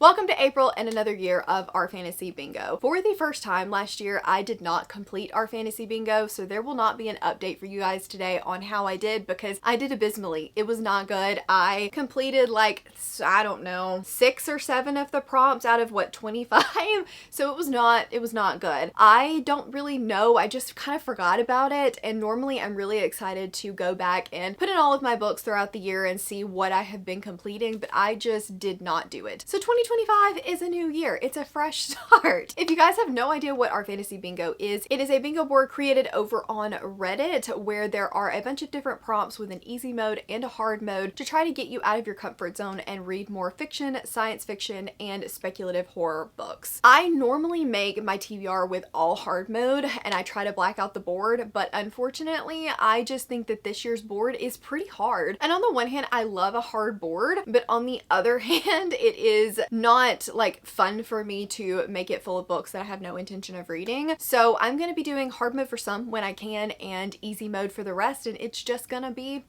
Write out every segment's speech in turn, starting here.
Welcome to April and another year of our fantasy bingo. For the first time last year, I did not complete our fantasy bingo, so there will not be an update for you guys today on how I did because I did abysmally. It was not good. I completed like, I don't know, 6 or 7 of the prompts out of what, 25? So it was not good. I don't really know. I just kind of forgot about it, and normally I'm really excited to go back and put in all of my books throughout the year and see what I have been completing, but I just did not do it. So 2025 is a new year. It's a fresh start. If you guys have no idea what our fantasy bingo is, it is a bingo board created over on Reddit where there are a bunch of different prompts with an easy mode and a hard mode to try to get you out of your comfort zone and read more fiction, science fiction, and speculative horror books. I normally make my TBR with all hard mode and I try to black out the board, but unfortunately I just think that this year's board is pretty hard. And on the one hand, I love a hard board, but on the other hand, it is not like fun for me to make it full of books that I have no intention of reading. So I'm going to be doing hard mode for some when I can and easy mode for the rest, and it's just gonna be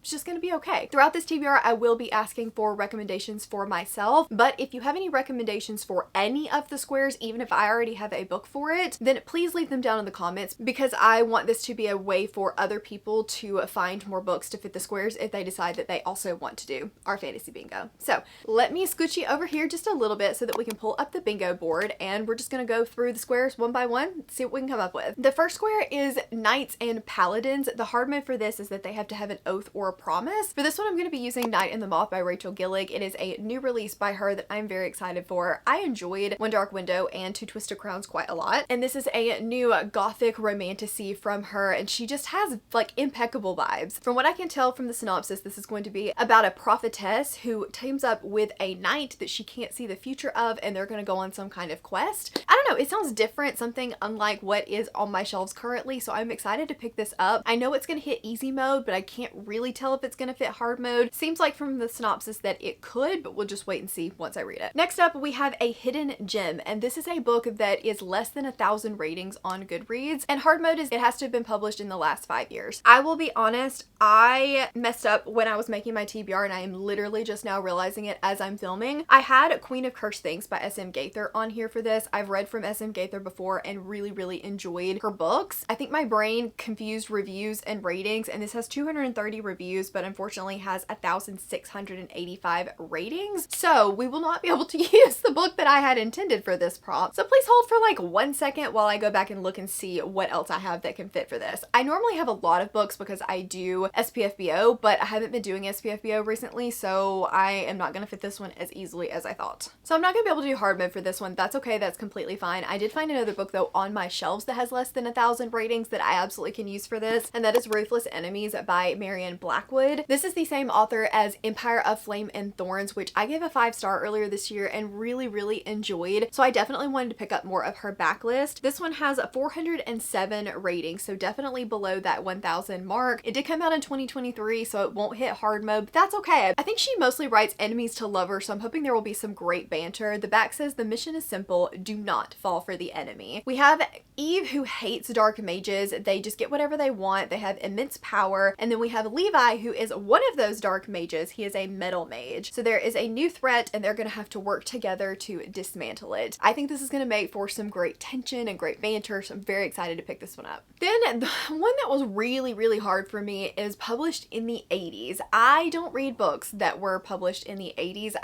okay. Throughout this TBR, I will be asking for recommendations for myself, but if you have any recommendations for any of the squares, even if I already have a book for it, then please leave them down in the comments because I want this to be a way for other people to find more books to fit the squares if they decide that they also want to do our fantasy bingo. So let me scooch you over here just a little bit so that we can pull up the bingo board, and we're just gonna go through the squares one by one, see what we can come up with. The first square is Knights and Paladins. The hard mode for this is that they have to have an oath or a promise. For this one, I'm gonna be using Night and the Moth by Rachel Gillig. It is a new release by her that I'm very excited for. I enjoyed One Dark Window and Two Twisted Crowns quite a lot, and this is a new gothic romantasy from her, and she just has like impeccable vibes. From what I can tell from the synopsis, this is going to be about a prophetess who teams up with a knight that she can't see the future of, and they're going to go on some kind of quest. I don't know, it sounds different, something unlike what is on my shelves currently, so I'm excited to pick this up. I know it's going to hit easy mode, but I can't really tell if it's going to fit hard mode. Seems like from the synopsis that it could, but we'll just wait and see once I read it. Next up, we have A Hidden Gem, and this is a book that is less than 1,000 ratings on Goodreads, and hard mode is it has to have been published in the last 5 years. I will be honest, I messed up when I was making my TBR, and I am literally just now realizing it as I'm filming. I had Queen of Cursed Things by S.M. Gaither on here for this. I've read from S.M. Gaither before and really enjoyed her books. I think my brain confused reviews and ratings, and this has 230 reviews, but unfortunately has 1,685 ratings. So we will not be able to use the book that I had intended for this prompt. So please hold for like 1 second while I go back and look and see what else I have that can fit for this. I normally have a lot of books because I do SPFBO, but I haven't been doing SPFBO recently, so I am not going to fit this one as easily as I thought. So I'm not going to be able to do hard mode for this one. That's okay. That's completely fine. I did find another book though on my shelves that has less than 1,000 ratings that I absolutely can use for this, and that is Ruthless Enemies by Marianne Blackwood. This is the same author as Empire of Flame and Thorns, which I gave a 5-star earlier this year and really enjoyed. So I definitely wanted to pick up more of her backlist. This one has 407 ratings, so definitely below that 1,000 mark. It did come out in 2023, so it won't hit hard mode, but that's okay. I think she mostly writes enemies to lovers, so I'm hoping there will be some great banter. The back says the mission is simple, do not fall for the enemy. We have Eve, who hates dark mages. They just get whatever they want. They have immense power. And then we have Levi, who is one of those dark mages. He is a metal mage. So there is a new threat and they're going to have to work together to dismantle it. I think this is going to make for some great tension and great banter, so I'm very excited to pick this one up. Then the one that was really hard for me is published in the 80s. I don't read books that were published in the 80s.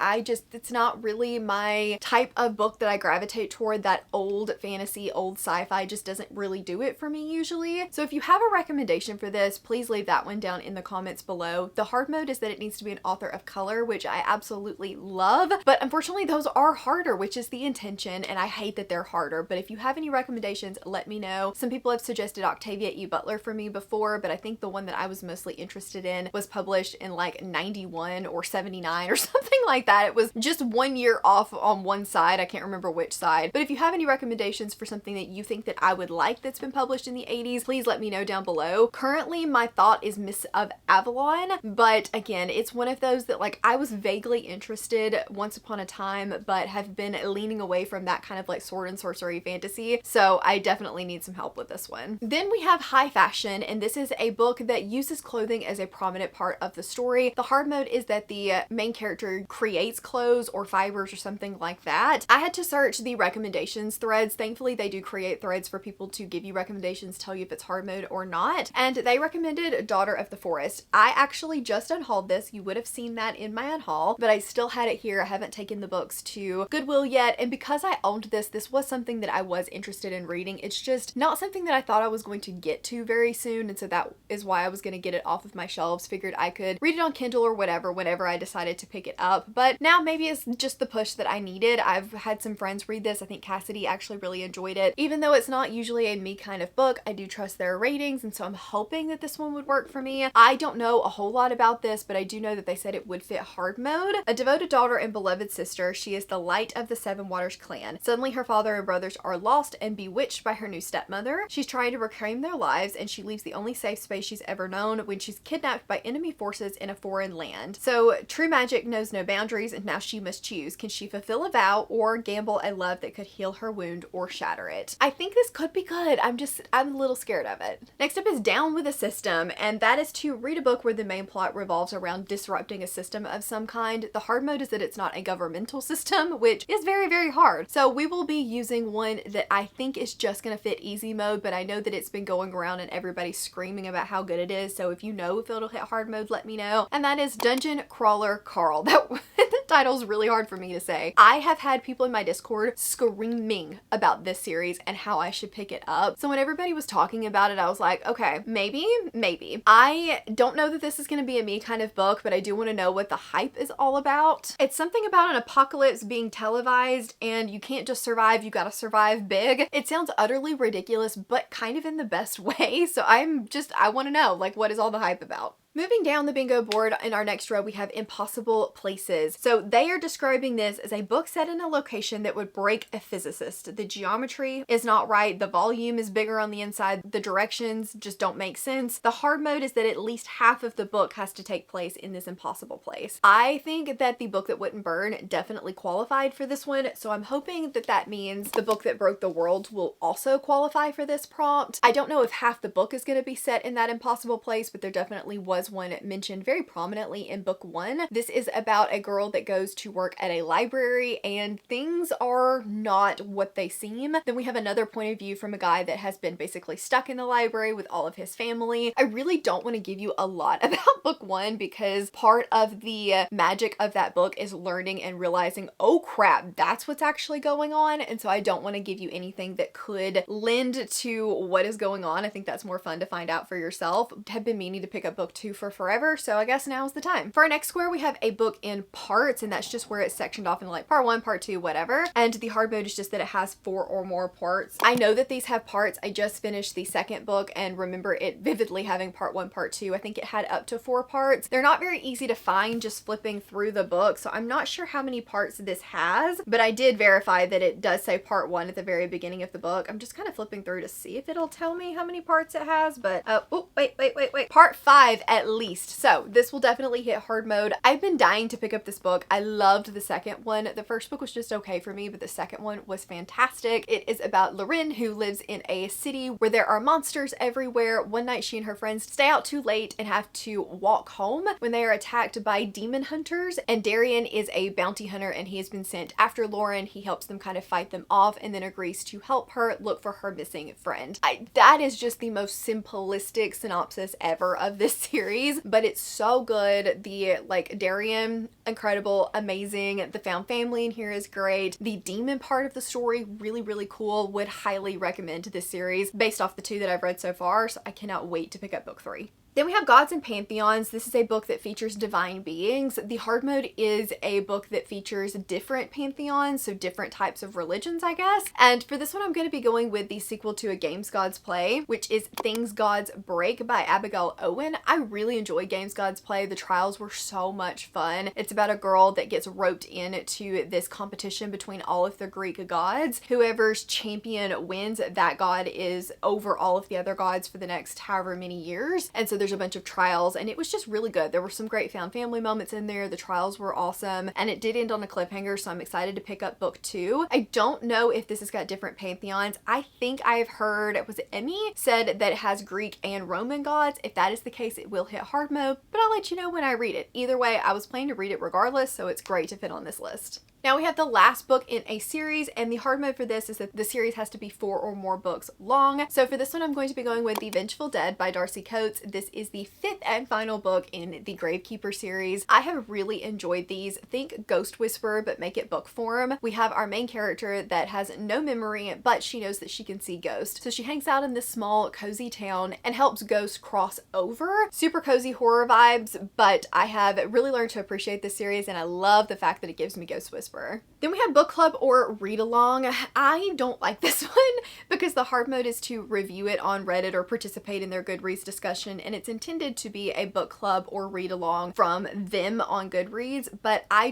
It's not really my type of book that I gravitate toward. That old fantasy, old sci-fi just doesn't really do it for me usually. So if you have a recommendation for this, please leave that one down in the comments below. The hard mode is that it needs to be an author of color, which I absolutely love, but unfortunately those are harder, which is the intention, and I hate that they're harder. But if you have any recommendations, let me know. Some people have suggested Octavia E. Butler for me before, but I think the one that I was mostly interested in was published in like 91 or 79 or something like that. It was just 1 year off on one side. I can't remember which side. But if you have any recommendations for something that you think that I would like that's been published in the 80s, please let me know down below. Currently, my thought is Miss of Avalon, but again, it's one of those that like I was vaguely interested once upon a time, but have been leaning away from that kind of like sword and sorcery fantasy. So I definitely need some help with this one. Then we have High Fashion, and this is a book that uses clothing as a prominent part of the story. The hard mode is that the main character creates clothes or fibers or something like that. I had to search the recommendations threads. Thankfully, they do create threads for people to give you recommendations, tell you if it's hard mode or not. And they recommended Daughter of the Forest. I actually just unhauled this. You would have seen that in my unhaul, but I still had it here. I haven't taken the books to Goodwill yet. And because I owned this was something that I was interested in reading. It's just not something that I thought I was going to get to very soon. And so that is why I was going to get it off of my shelves. Figured I could read it on Kindle or whatever whenever I decided to pick it up. But now maybe it's just the push that I needed. I've had some friends read this. I think Cassidy actually really enjoyed it. Even though it's not usually a me kind of book, I do trust their ratings. And so I'm hoping that this one would work for me. I don't know a whole lot about this, but I do know that they said it would fit hard mode. A devoted daughter and beloved sister, she is the light of the Seven Waters clan. Suddenly her father and brothers are lost and bewitched by her new stepmother. She's trying to reclaim their lives, and she leaves the only safe space she's ever known when she's kidnapped by enemy forces in a foreign land. So true magic knows no boundaries, and now she must choose. Can she fulfill a vow or gamble a love that could heal her wound or shatter it? I think this could be good. I'm a little scared of it. Next up is Down with a System, and that is to read a book where the main plot revolves around disrupting a system of some kind. The hard mode is that it's not a governmental system, which is very, very hard. So we will be using one that I think is just going to fit easy mode, but I know that it's been going around and everybody's screaming about how good it is. So if you know if it'll hit hard mode, let me know. And that is Dungeon Crawler Carl. That the title's really hard for me to say. I have had people in my Discord screaming about this series and how I should pick it up. So when everybody was talking about it, I was like, okay, maybe. I don't know that this is going to be a me kind of book, but I do want to know what the hype is all about. It's something about an apocalypse being televised and you can't just survive, you gotta survive big. It sounds utterly ridiculous, but kind of in the best way. So I want to know, like, what is all the hype about? Moving down the bingo board, in our next row, we have Impossible Places. So they are describing this as a book set in a location that would break a physicist. The geometry is not right. The volume is bigger on the inside. The directions just don't make sense. The hard mode is that at least half of the book has to take place in this impossible place. I think that the book that wouldn't burn definitely qualified for this one. So I'm hoping that that means the book that broke the world will also qualify for this prompt. I don't know if half the book is going to be set in that impossible place, but there definitely was one mentioned very prominently in book 1. This is about a girl that goes to work at a library and things are not what they seem. Then we have another point of view from a guy that has been basically stuck in the library with all of his family. I really don't want to give you a lot about book 1 because part of the magic of that book is learning and realizing, oh crap, that's what's actually going on. And so I don't want to give you anything that could lend to what is going on. I think that's more fun to find out for yourself. Have been meaning to pick up book 2 for forever, so I guess now is the time. For our next square, we have a book in parts, and that's just where it's sectioned off in like part 1, part 2, whatever. And the hard mode is just that it has 4 or more parts. I know that these have parts. I just finished the second book and remember it vividly having part 1, part 2. I think it had up to 4 parts. They're not very easy to find just flipping through the book, so I'm not sure how many parts this has, but I did verify that it does say part 1 at the very beginning of the book. I'm just kind of flipping through to see if it'll tell me how many parts it has, but oh, wait. Part 5 at least. So this will definitely hit hard mode. I've been dying to pick up this book. I loved the second one. The first book was just okay for me, but the second one was fantastic. It is about Loryn, who lives in a city where there are monsters everywhere. One night she and her friends stay out too late and have to walk home when they are attacked by demon hunters, and Darian is a bounty hunter and he has been sent after Lauren. He helps them kind of fight them off and then agrees to help her look for her missing friend. That is just the most simplistic synopsis ever of this series, but it's so good. The Darian, incredible, amazing. The found family in here is great. The demon part of the story, really, really cool. Would highly recommend this series based off the 2 that I've read so far, so I cannot wait to pick up book 3. Then we have Gods and Pantheons. This is a book that features divine beings. The hard mode is a book that features different pantheons, so different types of religions, I guess. And for this one, I'm going to be going with the sequel to A Games Gods Play, which is Things Gods Break by Abigail Owen. I really enjoyed Games Gods Play. The trials were so much fun. It's about a girl that gets roped into this competition between all of the Greek gods. Whoever's champion wins, that god is over all of the other gods for the next however many years. And so there's a bunch of trials and it was just really good. There were some great found family moments in there. The trials were awesome and it did end on a cliffhanger, so I'm excited to pick up book 2. I don't know if this has got different pantheons. I think I have heard, was it Emmy said that it has Greek and Roman gods. If that is the case, it will hit hard mode, but I'll let you know when I read it. Either way, I was planning to read it regardless, so it's great to fit on this list. Now we have the last book in a series, and the hard mode for this is that the series has to be 4 or more books long. So for this one, I'm going to be going with The Vengeful Dead by Darcy Coates. This is the 5th and final book in the Gravekeeper series. I have really enjoyed these. Think Ghost Whisperer, but make it book form. We have our main character that has no memory, but she knows that she can see ghosts. So she hangs out in this small, cozy town and helps ghosts cross over. Super cozy horror vibes, but I have really learned to appreciate this series, and I love the fact that it gives me Ghost Whisperer. Then we have book club or read along. I don't like this one because the hard mode is to review it on Reddit or participate in their Goodreads discussion, and it's intended to be a book club or read along from them on Goodreads, but I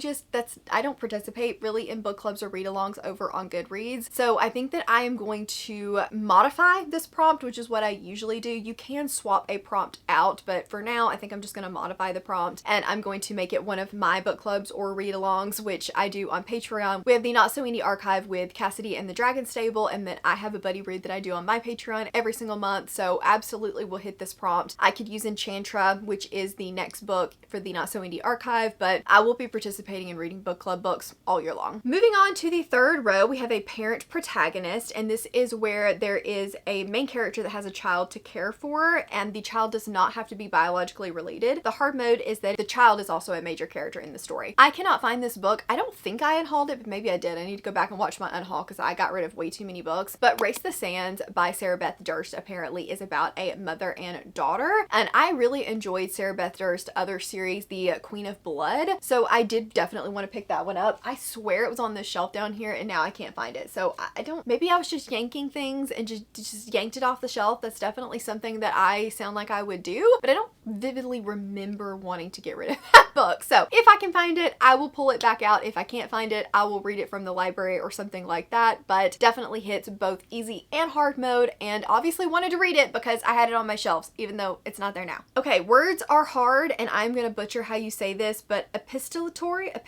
don't participate really in book clubs or read alongs over on Goodreads. So I think that I am going to modify this prompt, which is what I usually do. You can swap a prompt out, but for now I think I'm just going to modify the prompt, and I'm going to make it one of my book clubs or read alongs, which I do on Patreon. We have the Not So Indie archive with Cassidy and the Dragon Stable, and then I have a buddy read that I do on my Patreon every single month, so absolutely will hit this prompt. I could use Enchantra, which is the next book for the Not So Indie archive, but I will be participating in reading book club books all year long. Moving on to the third row, we have a parent protagonist, and this is where there is a main character that has a child to care for, and the child does not have to be biologically related. The hard mode is that the child is also a major character in the story. I cannot find this book. I don't think I unhauled it, but maybe I did. I need to go back and watch my unhaul because I got rid of way too many books. But Race the Sands by Sarah Beth Durst apparently is about a mother and daughter, and I really enjoyed Sarah Beth Durst's other series, The Queen of Blood, so I did definitely want to pick that one up. I swear it was on this shelf down here, and now I can't find it. So maybe I was just yanking things and just yanked it off the shelf. That's definitely something that I sound like I would do, but I don't vividly remember wanting to get rid of that book. So if I can find it, I will pull it back out. If I can't find it, I will read it from the library or something like that, but definitely hits both easy and hard mode, and obviously wanted to read it because I had it on my shelves, even though it's not there now. Okay, words are hard, and I'm gonna butcher how you say this, but epistolary, I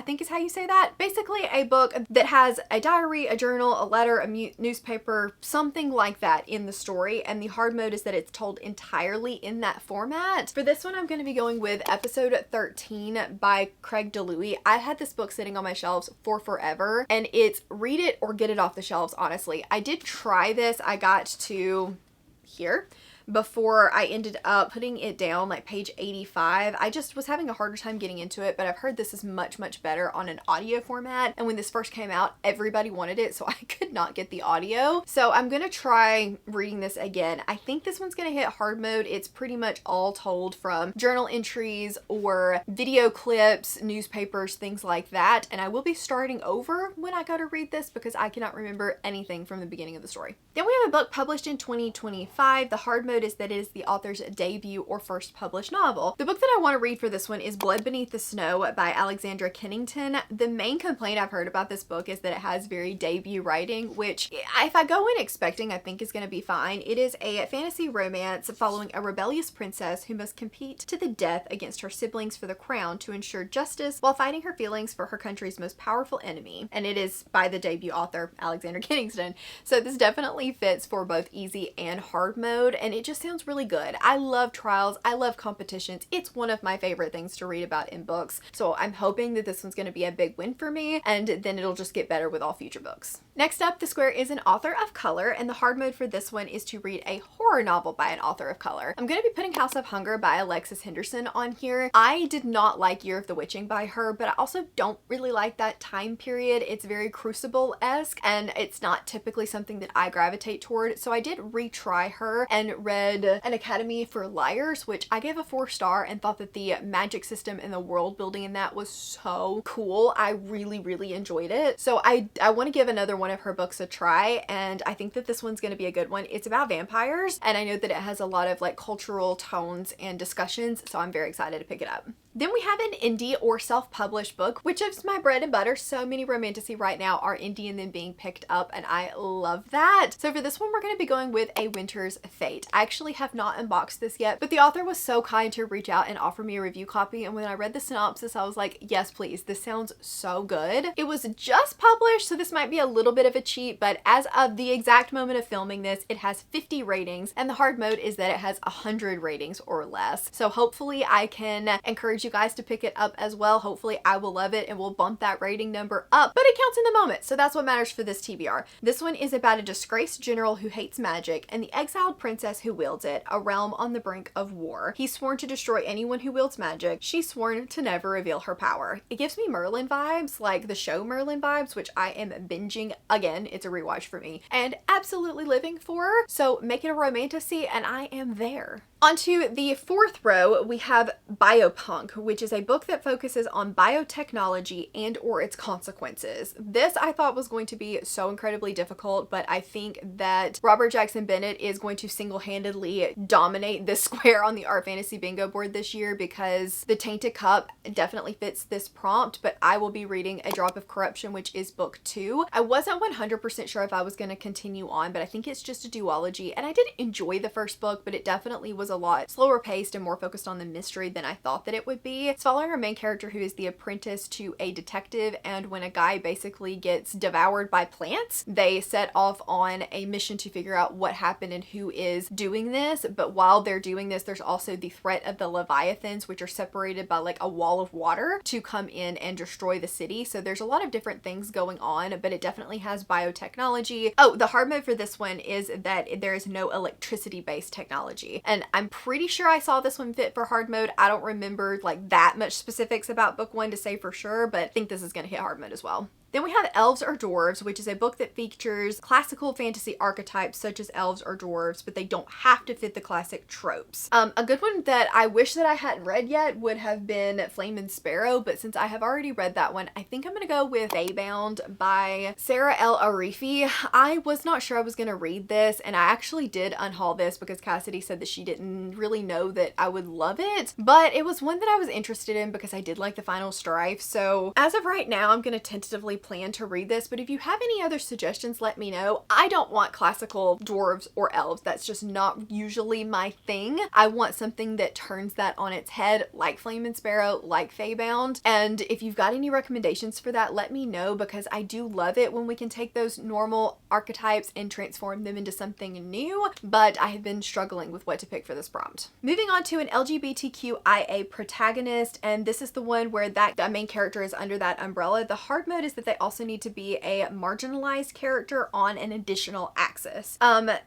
think is how you say that. Basically a book that has a diary, a journal, a letter, a newspaper, something like that in the story, and the hard mode is that it's told entirely in that format. For this one, I'm going to be going with episode 13 by Craig DeLuey. I had this book sitting on my shelves for forever, and it's read it or get it off the shelves, honestly. I did try this. I got to here before I ended up putting it down, like page 85. I just was having a harder time getting into it, but I've heard this is much, much better on an audio format. And when this first came out, everybody wanted it, so I could not get the audio. So I'm gonna try reading this again. I think this one's gonna hit hard mode. It's pretty much all told from journal entries or video clips, newspapers, things like that. And I will be starting over when I go to read this because I cannot remember anything from the beginning of the story. Then we have a book published in 2025. The hard mode is that it is the author's debut or first published novel. The book that I want to read for this one is Blood Beneath the Snow by Alexandra Kennington. The main complaint I've heard about this book is that it has very debut writing, which if I go in expecting, I think is going to be fine. It is a fantasy romance following a rebellious princess who must compete to the death against her siblings for the crown to ensure justice while fighting her feelings for her country's most powerful enemy. And it is by the debut author, Alexandra Kennington. So this definitely fits for both easy and hard mode, and it just sounds really good. I love trials. I love competitions. It's one of my favorite things to read about in books. So I'm hoping that this one's going to be a big win for me, and then it'll just get better with all future books. Next up, the square is an author of color, and the hard mode for this one is to read a horror novel by an author of color. I'm going to be putting House of Hunger by Alexis Henderson on here. I did not like Year of the Witching by her, but I also don't really like that time period. It's very Crucible-esque, and it's not typically something that I gravitate toward. So I did retry her and read An Academy for Liars, which I gave a 4-star and thought that the magic system and the world building in that was so cool. I really, really enjoyed it. So I want to give another one of her books a try, and I think that this one's going to be a good one. It's about vampires, and I know that it has a lot of like cultural tones and discussions, so I'm very excited to pick it up. Then we have an indie or self-published book, which is my bread and butter. So many romantasy right now are indie and then being picked up, and I love that. So for this one, we're going to be going with A Winter's Fate. I actually have not unboxed this yet, but the author was so kind to reach out and offer me a review copy, and when I read the synopsis, I was like, yes, please. This sounds so good. It was just published, so this might be a little bit of a cheat, but as of the exact moment of filming this, it has 50 ratings, and the hard mode is that it has 100 ratings or less. So hopefully I can encourage encourage you guys to pick it up as well. Hopefully I will love it and will bump that rating number up, but it counts in the moment, so that's what matters for this TBR. This one is about a disgraced general who hates magic and the exiled princess who wields it, a realm on the brink of war. He's sworn to destroy anyone who wields magic. She's sworn to never reveal her power. It gives me Merlin vibes, like the show Merlin vibes, which I am binging again. It's a rewatch for me and absolutely living for. So make it a romantasy and I am there. Onto the fourth row, we have Biopunk, which is a book that focuses on biotechnology and or its consequences. This I thought was going to be so incredibly difficult, but I think that Robert Jackson Bennett is going to single-handedly dominate this square on the Art Fantasy Bingo board this year because The Tainted Cup definitely fits this prompt, but I will be reading A Drop of Corruption, which is book 2. I wasn't 100% sure if I was going to continue on, but I think it's just a duology, and I did enjoy the first book, but it definitely was a lot slower paced and more focused on the mystery than I thought that it would be. It's following our main character who is the apprentice to a detective, and when a guy basically gets devoured by plants, they set off on a mission to figure out what happened and who is doing this. But while they're doing this, there's also the threat of the Leviathans, which are separated by like a wall of water, to come in and destroy the city. So there's a lot of different things going on, but it definitely has biotechnology. Oh, the hard mode for this one is that there is no electricity based technology, and I'm pretty sure I saw this one fit for hard mode. I don't remember like that much specifics about book 1 to say for sure, but I think this is going to hit hard mode as well. Then we have Elves or Dwarves, which is a book that features classical fantasy archetypes such as elves or dwarves, but they don't have to fit the classic tropes. A good one that I wish that I hadn't read yet would have been Flame and Sparrow, but since I have already read that one, I think I'm going to go with Feybound by Sarah L. Arifi. I was not sure I was going to read this, and I actually did unhaul this because Cassidy said that she didn't really know that I would love it, but it was one that I was interested in because I did like the final strife. So as of right now, I'm going to tentatively plan to read this, but if you have any other suggestions, let me know. I don't want classical dwarves or elves. That's just not usually my thing. I want something that turns that on its head, like Flame and Sparrow, like Feybound. And if you've got any recommendations for that, let me know, because I do love it when we can take those normal archetypes and transform them into something new, but I have been struggling with what to pick for this prompt. Moving on to an LGBTQIA protagonist, and this is the one where that main character is under that umbrella. The hard mode is that they also need to be a marginalized character on an additional axis.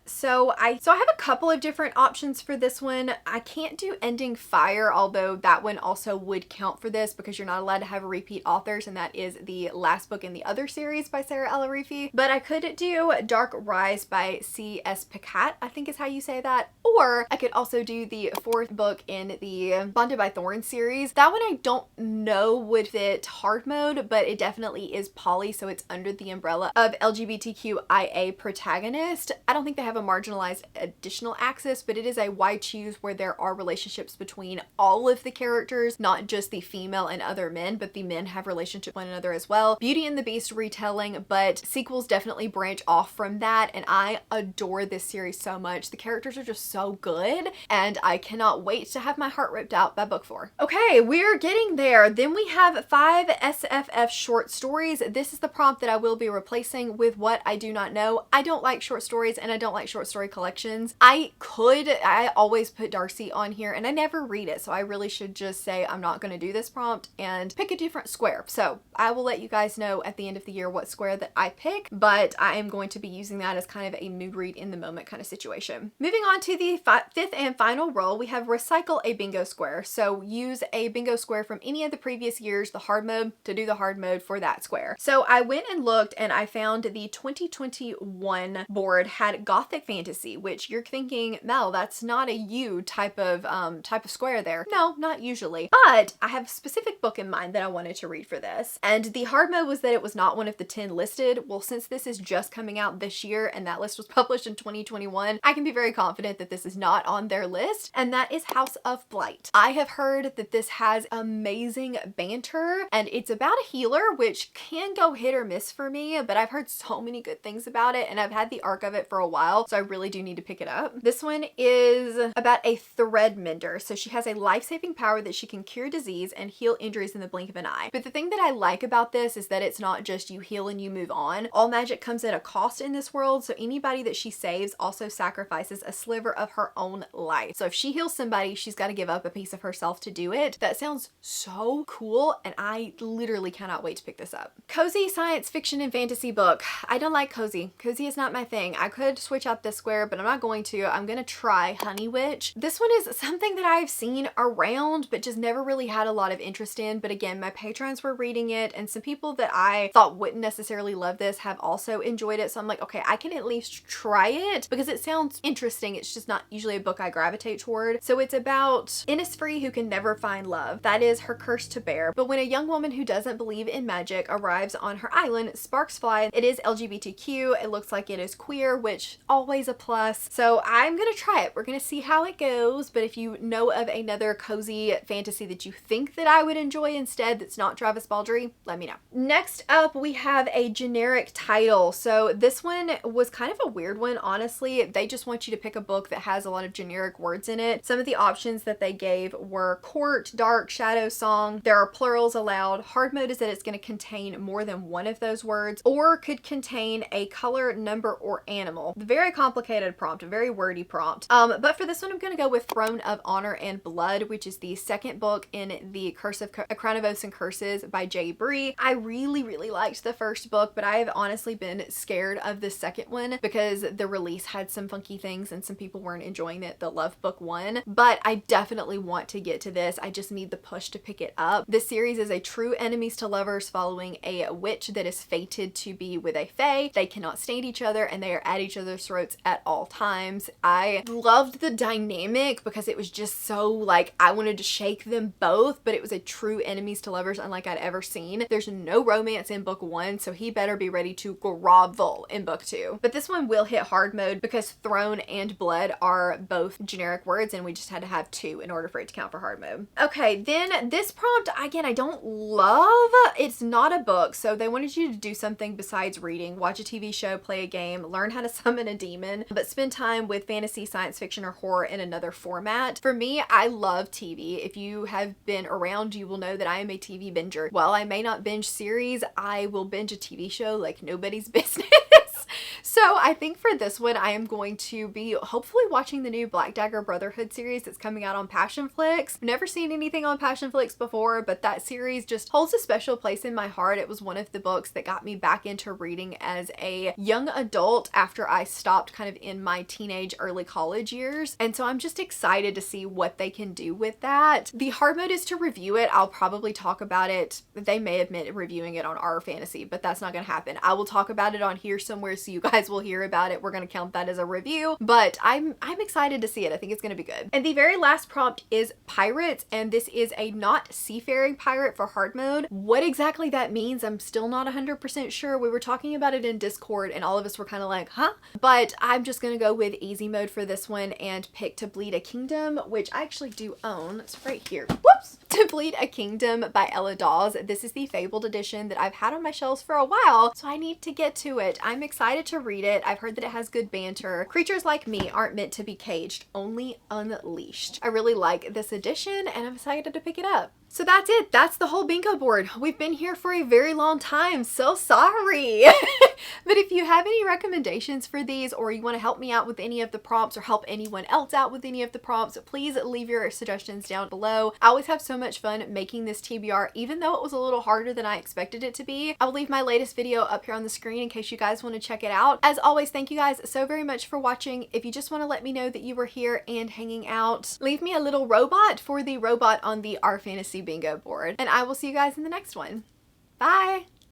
So I have a couple of different options for this one. I can't do Ending Fire, although that one also would count for this because you're not allowed to have repeat authors, and that is the last book in the other series by Sarah L. Arifi. But I could do Dark Rise by C.S. Picat, I think is how you say that. Or I could also do the 4th book in the Bonded by Thorns series. That one I don't know would fit hard mode, but it definitely is poly, so it's under the umbrella of LGBTQIA protagonist. I don't think they have a marginalized additional axis, but it is a why choose where there are relationships between all of the characters, not just the female and other men, but the men have relationships with one another as well. Beauty and the Beast retelling, but sequels definitely branch off from that, and I adore this series so much. The characters are just so good, and I cannot wait to have my heart ripped out by book 4. Okay, we're getting there. Then we have 5 SFF short stories. This is the prompt that I will be replacing with What I Do Not Know. I don't like short stories, and I don't like short story collections. I always put Darcy on here, and I never read it, so I really should just say I'm not going to do this prompt and pick a different square. So I will let you guys know at the end of the year what square that I pick, but I am going to be using that as kind of a mood read in the moment kind of situation. Moving on to the 5th and final roll, we have Recycle a Bingo Square. So use a bingo square from any of the previous years, the hard mode, to do the hard mode for that square. So I went and looked, and I found the 2021 board had Gothic Fantasy, which you're thinking, Mel, that's not a you type of square there. No, not usually. But I have a specific book in mind that I wanted to read for this. And the hard mode was that it was not one of the 10 listed. Well, since this is just coming out this year and that list was published in 2021, I can be very confident that this is not on their list, and that is House of Blight. I have heard that this has amazing banter, and it's about a healer, which can go hit or miss for me, but I've heard so many good things about it and I've had the arc of it for a while, so I really do need to pick it up. This one is about a thread mender. So she has a life-saving power that she can cure disease and heal injuries in the blink of an eye. But the thing that I like about this is that it's not just you heal and you move on. All magic comes at a cost in this world, so anybody that she saves also sacrifices a sliver of her own life. So if she heals somebody, she's got to give up a piece of herself to do it. That sounds so cool, and I literally cannot wait to pick this up. Cozy science fiction and fantasy book. I don't like cozy. Cozy is not my thing. I could switch out this square, but I'm not going to. I'm gonna try Honey Witch. This one is something that I've seen around, but just never really had a lot of interest in. But again, my patrons were reading it, and some people that I thought wouldn't necessarily love this have also enjoyed it. So I'm like, okay, I can at least try it because it sounds interesting. It's just not usually a book I gravitate toward. So it's about Innisfree who can never find love. That is her curse to bear. But when a young woman who doesn't believe in magic arrives on her island, sparks fly. It is LGBTQ. It looks like it is queer, which always a plus. So I'm gonna try it. We're gonna see how it goes. But if you know of another cozy fantasy that you think that I would enjoy instead that's not Travis Baldree, let me know. Next up, we have a generic title. So this one was kind of a weird one, honestly. They just want you to pick a book that has a lot of generic words in it. Some of the options that they gave were court, dark, shadow, song. There are plurals allowed. Hard mode is that it's going to contain more than one of those words or could contain a color, number, or animal. Very complicated prompt, a very wordy prompt. But for this one, I'm going to go with Throne of Honor and Blood, which is the second book in the Curse of A Crown of Oaths and Curses by J. Bree. I really liked the first book, but I have honestly been scared of the second one because the release had some funky things and some people weren't enjoying it. The love book one, but I definitely want to get to this. I just need the push to pick it up. This series is a true enemies to lovers following a witch that is fated to be with a fae. They cannot stand each other and they are at each other's throats at all times. I loved the dynamic because it was just so like I wanted to shake them both, but it was a true enemies to lovers unlike I'd ever seen. There's no romance in book one, so he better be ready to grovel in book two. But this one will hit hard mode because throne and blood are both generic words and we just had to have two in order for it to count for hard mode. Okay, then this prompt, again, I don't love. It's not a book, so they wanted you to do something besides reading. Watch a TV show, play a game, learn how to summon a demon, but spend time with fantasy, science fiction, or horror in another format. For me, I love TV. If you have been around, you will know that I am a TV binger. While I may not binge series, I will binge a TV show like nobody's business. So I think for this one, I am going to be hopefully watching the new Black Dagger Brotherhood series that's coming out on Passionflix. I've never seen anything on Passionflix before, but that series just holds a special place in my heart. It was one of the books that got me back into reading as a young adult after I stopped kind of in my teenage, early college years. And so I'm just excited to see what they can do with that. The hard mode is to review it. I'll probably talk about it. They may admit reviewing it on Our Fantasy, but that's not going to happen. I will talk about it on here somewhere so you guys will hear about it. We're going to count that as a review, but I'm excited to see it. I think it's going to be good. And the very last prompt is pirates, and this is a not seafaring pirate for hard mode. What exactly that means, I'm still not 100% sure. We were talking about it in Discord and all of us were kind of like, huh? But I'm just going to go with easy mode for this one and pick To Bleed a Kingdom, which I actually do own. It's right here. Whoops! To Bleed a Kingdom by Ella Dawes. This is the Fabled edition that I've had on my shelves for a while, so I need to get to it. I'm excited to read it. I've heard that it has good banter. Creatures like me aren't meant to be caged, only unleashed. I really like this edition and I'm excited to pick it up. So that's it. That's the whole bingo board. We've been here for a very long time. So sorry. But if you have any recommendations for these or you want to help me out with any of the prompts or help anyone else out with any of the prompts, please leave your suggestions down below. I always have so much fun making this TBR, even though it was a little harder than I expected it to be. I'll leave my latest video up here on the screen in case you guys want to check it out. As always, thank you guys so very much for watching. If you just want to let me know that you were here and hanging out, leave me a little robot for the robot on the Our Fantasy bingo board, and I will see you guys in the next one. Bye!